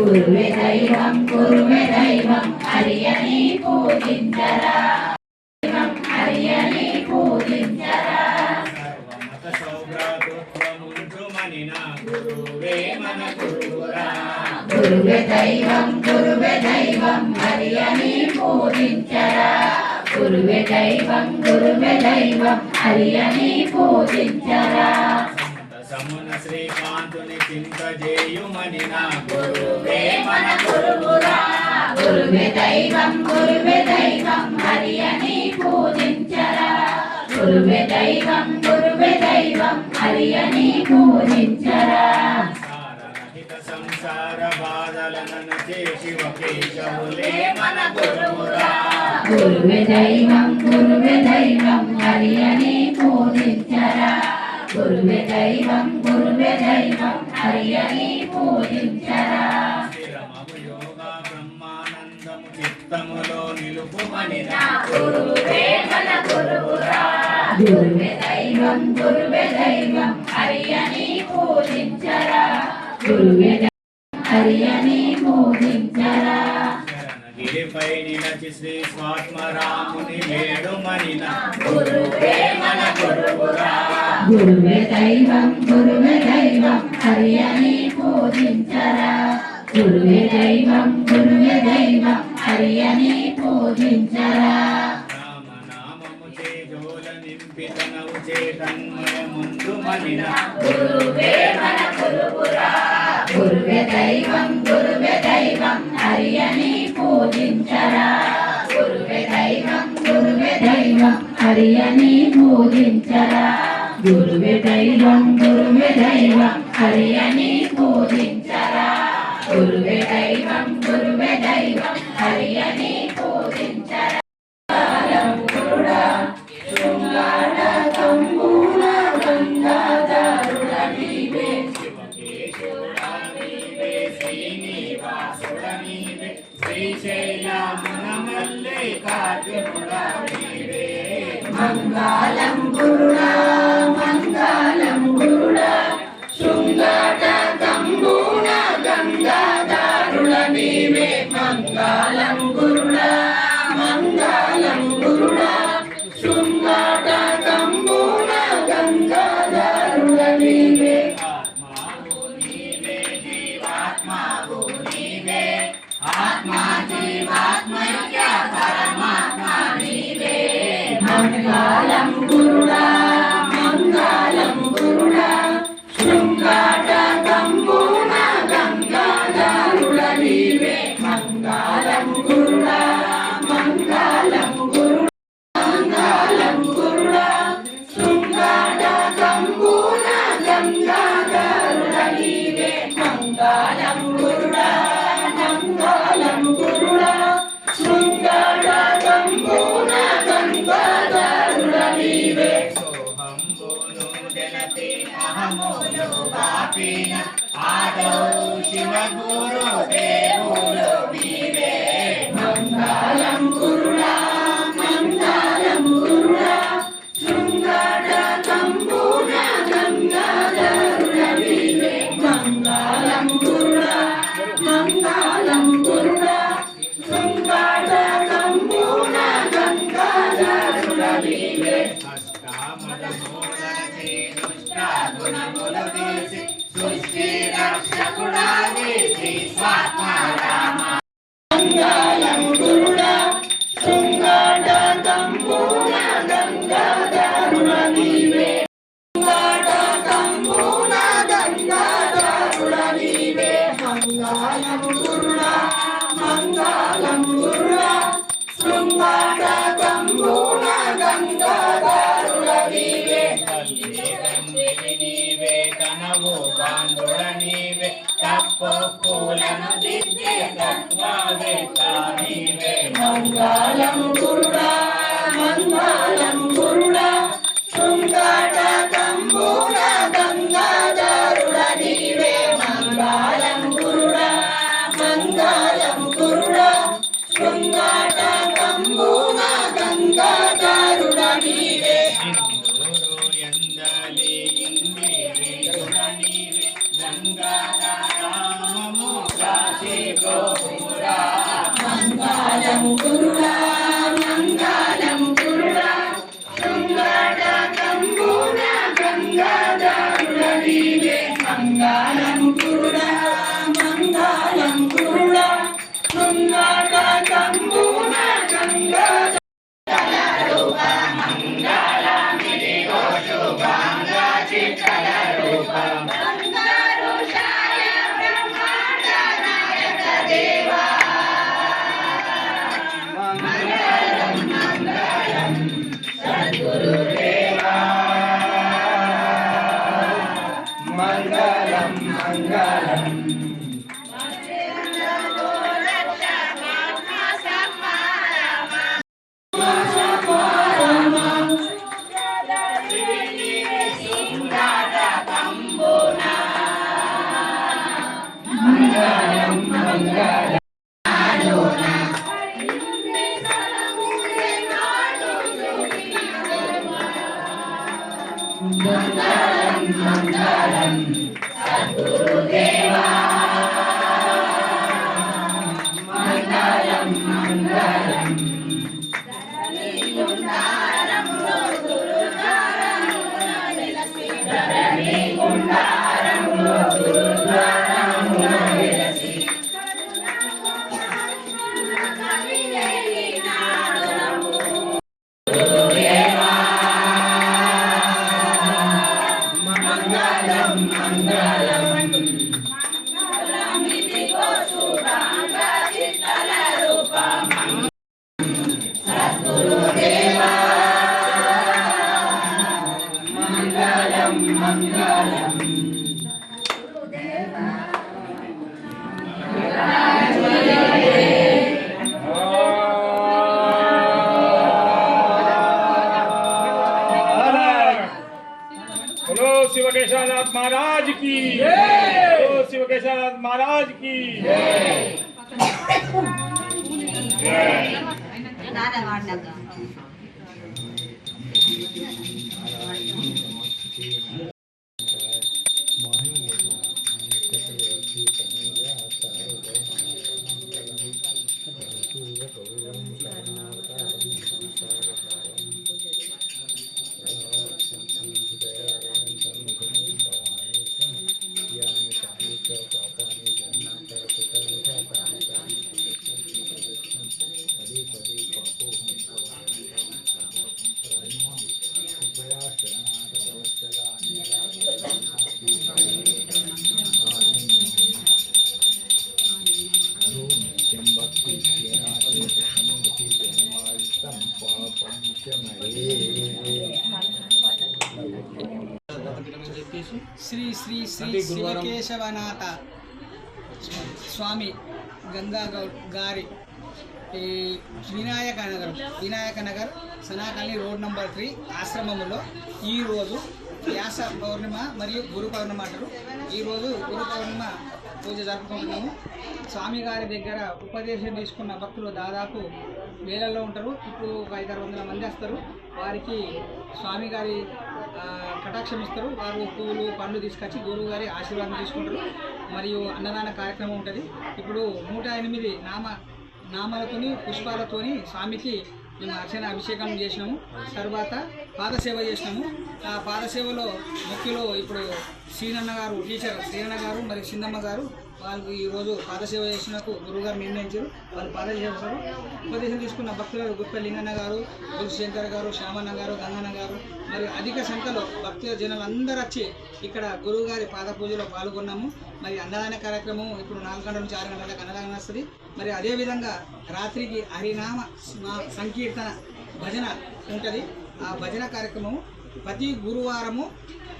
గురువే దైవం హరియని పూజించరా హరియని పూజించరా సర్వమత సౌభ్రాతృత్వముంచుమనిన గురువే మన గురువురా గురువే దైవం హరియని పూజించరా గురువే దైవం హరియని పూజించరా సమున శ్రీకాంతుని చింతజేయుమనిన గురువే మన గురువురా గురువే దైవం హరియని పూజించరా గురువే దైవం హరియని పూజించరా సంసార బాధలను చేసి ఒకేశవులే మన గురువురా గురువే దైవం హరియని పూజించరా గురువే దైవం హరియని పూజించరా స్థిరమగు యోగ బ్రహ్మానందము చిత్తములో నిలుపుమనిన గురువే మన గురువురా గురువే దైవం హరియని పూజించరా గురువే హరియని పూజించరా గిరిపై నిలచి శ్రీ స్వాత్మరాముని వేడుమనిన గురువే మన గురువురా గురువే దైవం హరియని పూజించరా గురువే దైవం హరియని పూజించరా రామనామము చేజోల నింపితనవు చేతన్మయముందు మనిన గురువే మన గురువురా గురువే దైవం హరియని పూజించరా గురువే దైవం హరియని పూజించరా గురువే దైవం హరియని పూజించరా గురువే దైవం హరియని పూజించరా గురుడా శృంగార కంబూల గంగాధరుడ నీవే శ్రీనివాసుడ నీవే శ్రీశైలమున మల్లికార్జునుడ నీవే మంగళం గురుడా శృంగార కంబూల గంగాధరుడ నీవే మంగళం గురుడా శృంగార కంబూల గంగాధరుడ నీవే ఆత్మావు నీవే జీవాత్మావు నీవే ఆత్మా జీవాత్మయ్య పరమాత్మ నీవే మంగళం గురుడా శృంగార కంబూల గంగాధరుడ నీవే మంగళం గురుడా శృంగార కంబూల గంగాధరుడ నీవే మంగళం గురుడా శృంగార కంబూల గంగాధరుడ నీవే సోహంబోను జలతి అహమోను పాపిన ఆదౌ శివ గురు దేవులు మీరే మంగళం గురుడా శృంగార కంబూల గంగాధరుడ నీవే మంగళం గురుడా శృంగార కంబూల గంగాధరుడ నీవే అష్టామదమోదరచి దుష్ట గుణములు తీసి సృష్టి రక్షకుడా శ్రీ స్వాత్మరామ మంగళం గురుడా శృంగార కంబూల గంగాధరుడ నీవే శృంగార కంబూల గంగాధరుడ నీవే మంగళం గురుడా శృంగార కంబూల గంగాధరుడ నీవే నీవే తనవు బాంధుడ నీవే తప్పొప్పులను దిద్దే తత్వవేత్త నీవే మంగళం గురుడా శృంగార కంబూల గంగాధరుడ నీవే మంగళం గురుడా శృంగార కంబూల గంగాధరుడ నీవే ఇందూరు ఎందలి ఇందిరీరుడ నీవే గంగాధరామము కాశీ మంగళం మంగళం సద్గురుదేవా మంగళం మంగళం ధరణిగుండారములో గురుద్వారములో వెలసి ధరణిగుండారములో గురుద్వారములో వెలసి మంగళం మంగళం మంగళమిదిగో శుభాంగ చిత్తల రూపం సద్గురుదేవా మంగళం మంగళం बोलो शिव केशवनाथ महाराज की बोलो शिव केशवनाथ महाराज की శ్రీ శ్రీ శ్రీ శివకేశవనాథ స్వామి గంగా గారి ఈ వినాయక నగర్ సనాకల్లి రోడ్ నంబర్ 3 ఆశ్రమంలో ఈరోజు వ్యాస పౌర్ణిమ మరియు గురు పౌర్ణిమ అంటారు. ఈరోజు గురు పౌర్ణిమ పూజ జరుపుకుంటున్నాము. స్వామి గారి దగ్గర ఉపదేశం తీసుకున్న భక్తులు దాదాపు వేలల్లో ఉంటారు. ఇప్పుడు ఒక 500-600 మంది వస్తారు. వారికి స్వామి గారి కటాక్షం ఇస్తారు. వారు పువ్వులు పండ్లు తీసుకొచ్చి గురువు గారి ఆశీర్వాదం తీసుకుంటారు. మరియు అన్నదాన కార్యక్రమం ఉంటుంది. ఇప్పుడు 108 నామాలతోని పుష్పాలతోని స్వామికి మేము అర్చన అభిషేకం చేసినాము. తర్వాత పాదసేవ చేసినాము. ఆ పాదసేవలో ముఖ్యులు ఇప్పుడు శ్రీనన్న గారు, టీచర్ శ్రీనన్న గారు మరియు సిందమ్మ గారు వాళ్ళకి ఈరోజు పాదసేవ చేసినకు గురువుగారు నిర్ణయించారు. వాళ్ళు పాదసేవ చేస్తారు. ఉపదేశం తీసుకున్న భక్తులు గుప్ప లింగన్న గారు, శంకర్ గారు, శ్యామన్న గారు, గంగన్న గారు మరియు అధిక సంఖ్యలో భక్తుల జనాలు అందరూ వచ్చి ఇక్కడ గురువు గారి పాద పూజలో పాల్గొన్నాము. మరి అన్నదాన కార్యక్రమం ఇప్పుడు 4 గంటల నుంచి 6 గంటలకు అన్నదానం వస్తుంది. మరి అదేవిధంగా రాత్రికి హరినామ సంకీర్తన భజన ఉంటుంది. ఆ భజన కార్యక్రమం ప్రతి గురువారము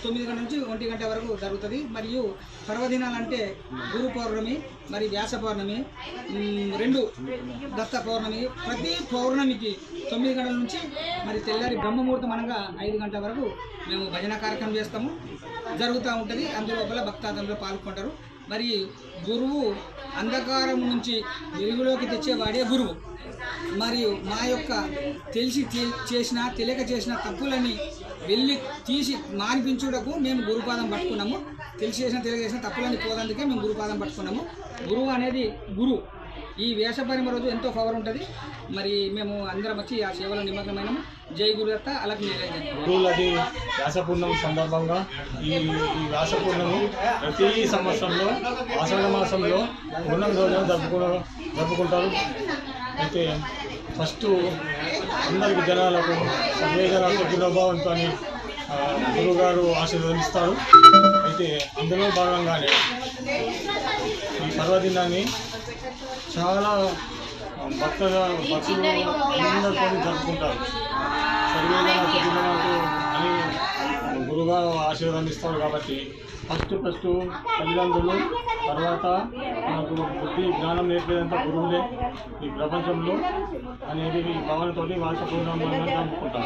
9 గంటల నుంచి 1 గంట వరకు జరుగుతుంది. మరియు పర్వదినాలంటే గురు పౌర్ణమి మరి వ్యాస పౌర్ణమి 2 దత్త పౌర్ణమి. ప్రతి పౌర్ణమికి 9 గంటల నుంచి మరి తెల్లారి బ్రహ్మముహూర్తం అనగా 5 గంటల వరకు మేము భజన కార్యక్రమం చేస్తాము. జరుగుతూ ఉంటుంది. అందులోపల భక్తాదులు పాల్గొంటారు. మరి గురువు అంధకారం నుంచి వెలుగులోకి తెచ్చేవాడే గురువు. మరియు మా యొక్క తెలిసి చేసిన తెలియక చేసిన తప్పులని వెళ్ళి తీసి మానిపించుటకు మేము గురుపాదం పట్టుకున్నాము. తెలిసి చేసిన తెలియక చేసిన తప్పులని పోదందుకే మేము గురుపాదం పట్టుకున్నాము. గురువు అనేది గురువు. ఈ వేష పరిమ రోజు ఎంతో పవర్ ఉంటుంది. మరి మేము అందరం వచ్చి ఆ సేవలో నిమగ్నమైనము. జై గురుదత్త అలకి గురువులది వ్యాసపూర్ణమి సందర్భంగా ఈ వ్యాసపూర్ణము ప్రతి సంవత్సరంలో ఆషాఢ మాసంలో పూర్ణమి రోజున జరుపుకుంటారు. అయితే ఫస్ట్ అందరికి జనాలకు సర్వే జనాలకు గుణభావంతో గురువుగారు ఆశీర్వదిస్తారు. అయితే అందులో భాగంగానే ఈ పర్వదినాన్ని చాలా భక్తులు అందరితో జరుపుకుంటారు. సర్వే జనాలకు అని గురువుగారు ఆశీర్వదిస్తారు. కాబట్టి ఫస్ట్ తల్లిదండ్రులు, తర్వాత మనకు బుద్ధి జ్ఞానం నేర్పేదంతా గురువులే ఈ ప్రపంచంలో అనేది ఈ భావనతోటి వ్యాసపూర్ణిమ జరుపుకుంటారు.